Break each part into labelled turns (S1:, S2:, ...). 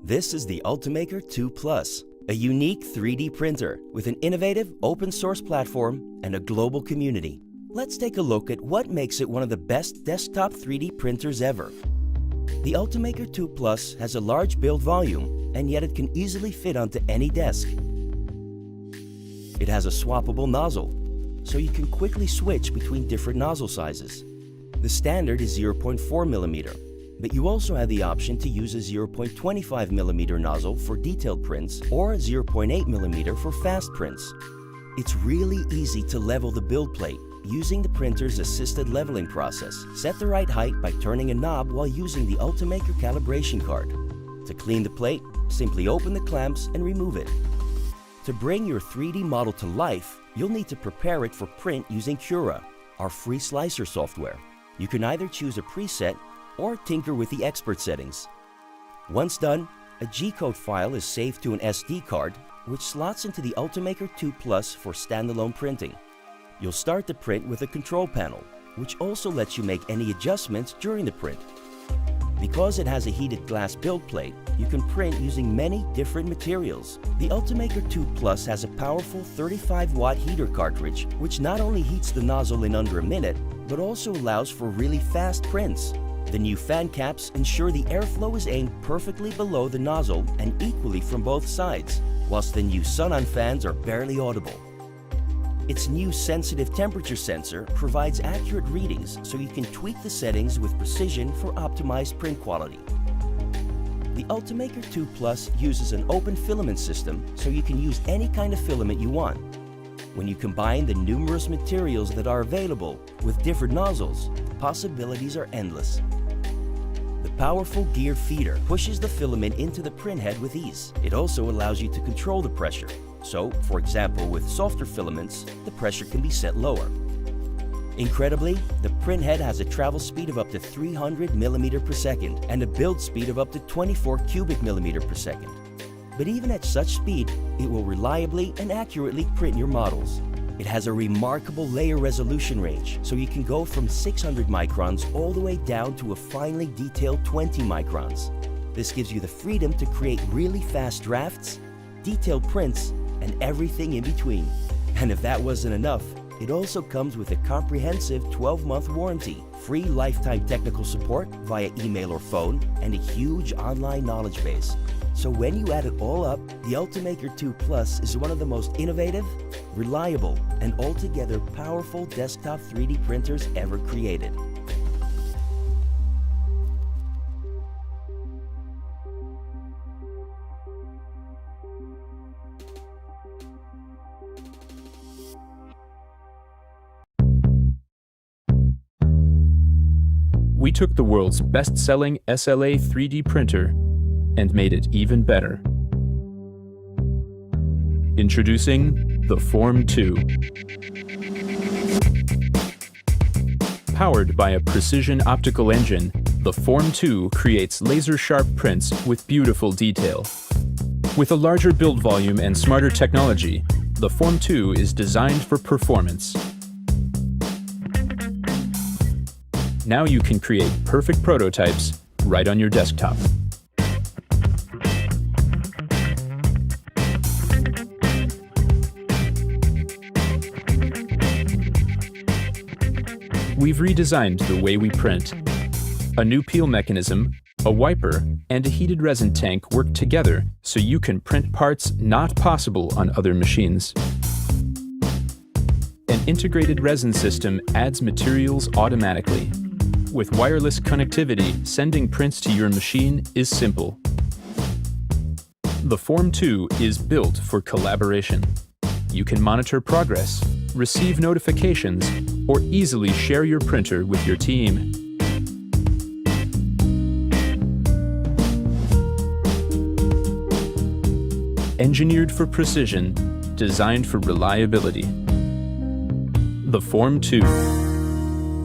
S1: This is the Ultimaker 2 Plus, a unique 3D printer with an innovative open-source platform and a global community. Let's take a look at what makes it one of the best desktop 3D printers ever. The Ultimaker 2 Plus has a large build volume, and yet it can easily fit onto any desk. It has a swappable nozzle, so you can quickly switch between different nozzle sizes. The standard is 0.4 millimeter, but you also have the option to use a 0.25 millimeter nozzle for detailed prints or 0.8 millimeter for fast prints. It's really easy to level the build plate using the printer's assisted leveling process. Set the right height by turning a knob while using the Ultimaker calibration card. To clean the plate, simply open the clamps and remove it. To bring your 3D model to life, you'll need to prepare it for print using Cura, our free slicer software. You can either choose a preset or tinker with the expert settings. Once done, a G-code file is saved to an SD card, which slots into the Ultimaker 2 Plus for standalone printing. You'll start the print with a control panel, which also lets you make any adjustments during the print. Because it has a heated glass build plate, you can print using many different materials. The Ultimaker 2 Plus has a powerful 35-watt heater cartridge, which not only heats the nozzle in under a minute, but also allows for really fast prints. The new fan caps ensure the airflow is aimed perfectly below the nozzle and equally from both sides, whilst the new sun-on fans are barely audible. Its new sensitive temperature sensor provides accurate readings so you can tweak the settings with precision for optimized print quality. The Ultimaker 2 Plus uses an open filament system so you can use any kind of filament you want. When you combine the numerous materials that are available with different nozzles, the possibilities are endless. The powerful geared feeder pushes the filament into the printhead with ease. It also allows you to control the pressure. So, for example, with softer filaments, the pressure can be set lower. Incredibly, the printhead has a travel speed of up to 300 millimeters per second and a build speed of up to 24 cubic millimeters per second. But even at such speed, it will reliably and accurately print your models. It has a remarkable layer resolution range, so you can go from 600 microns all the way down to a finely detailed 20 microns. This gives you the freedom to create really fast drafts, detailed prints, and everything in between. And if that wasn't enough, it also comes with a comprehensive 12-month warranty, free lifetime technical support via email or phone, and a huge online knowledge base. So when you add it all up, the Ultimaker 2 Plus is one of the most innovative, reliable, and altogether powerful desktop 3D printers ever created.
S2: We took the world's best-selling SLA 3D printer and made it even better. Introducing the Form 2. Powered by a precision optical engine, the Form 2 creates laser-sharp prints with beautiful detail. With a larger build volume and smarter technology, the Form 2 is designed for performance. Now you can create perfect prototypes right on your desktop. We've redesigned the way we print. A new peel mechanism, a wiper, and a heated resin tank work together so you can print parts not possible on other machines. An integrated resin system adds materials automatically. With wireless connectivity, sending prints to your machine is simple. The Form 2 is built for collaboration. You can monitor progress, receive notifications, or easily share your printer with your team. Engineered for precision, designed for reliability. The Form 2.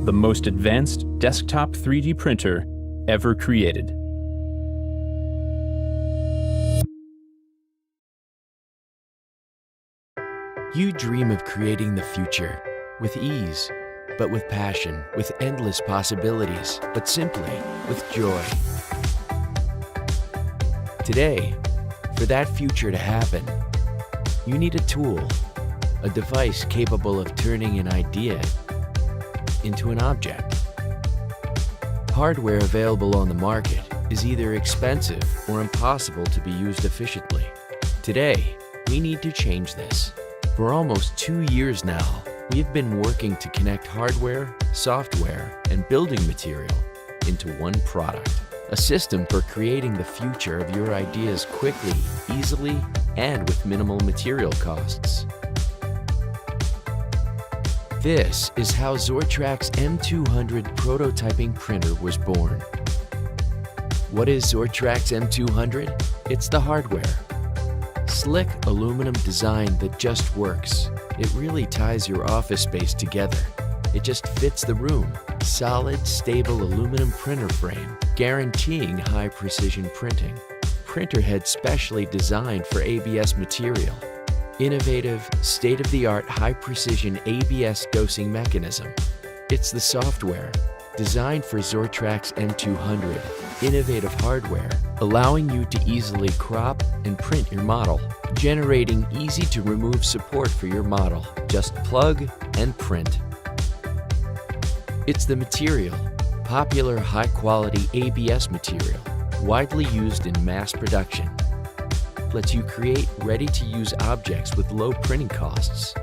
S2: The most advanced desktop 3D printer ever created.
S3: You dream of creating the future with ease, but with passion, with endless possibilities, but simply with joy. Today, for that future to happen, you need a tool, a device capable of turning an idea into an object. Hardware available on the market is either expensive or impossible to be used efficiently. Today, we need to change this. For almost 2 years now, we have been working to connect hardware, software, and building material into one product. A system for creating the future of your ideas quickly, easily, and with minimal material costs. This is how Zortrax's M200 prototyping printer was born. What is Zortrax's M200? It's the hardware. Slick aluminum design that just works. It really ties your office space together. It just fits the room. Solid, stable aluminum printer frame, guaranteeing high precision printing. Printer head specially designed for ABS material. Innovative, state-of-the-art high-precision ABS dosing mechanism. It's the software, designed for Zortrax's M200. Innovative hardware, allowing you to easily crop and print your model, generating easy-to-remove support for your model. Just plug and print. It's the material, popular high-quality ABS material, widely used in mass production. Lets you create ready-to-use objects with low printing costs.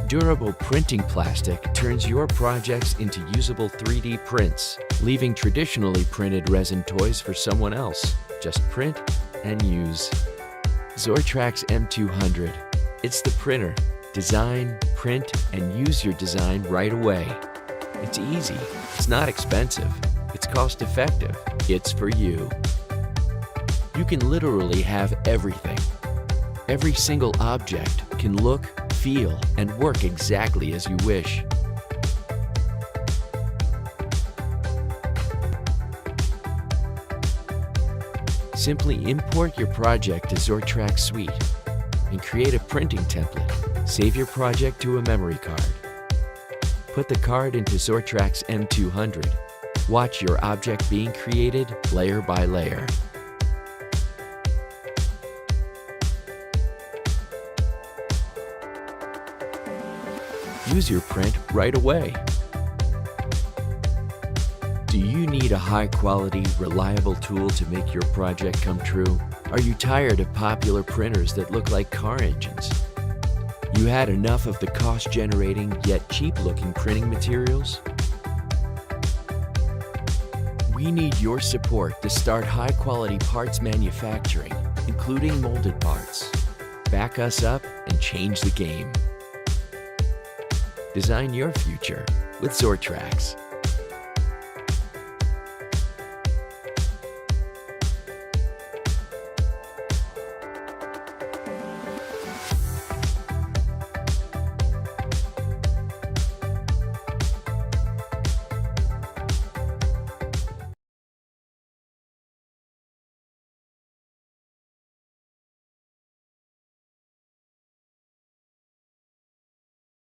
S3: Durable printing plastic turns your projects into usable 3D prints, leaving traditionally printed resin toys for someone else. Just print and use. Zortrax's M200. It's the printer. Design, print, and use your design right away. It's easy. It's not expensive. It's cost-effective. It's for you. You can literally have everything. Every single object can look, feel, and work exactly as you wish. Simply import your project to Zortrax Suite and create a printing template. Save your project to a memory card. Put the card into Zortrax's M200. Watch your object being created layer by layer. Use your print right away. Do you need a high-quality, reliable tool to make your project come true? Are you tired of popular printers that look like car engines? You had enough of the cost-generating yet cheap-looking printing materials? We need your support to start high-quality parts manufacturing, including molded parts. Back us up and change the game. Design your future with Zortrax.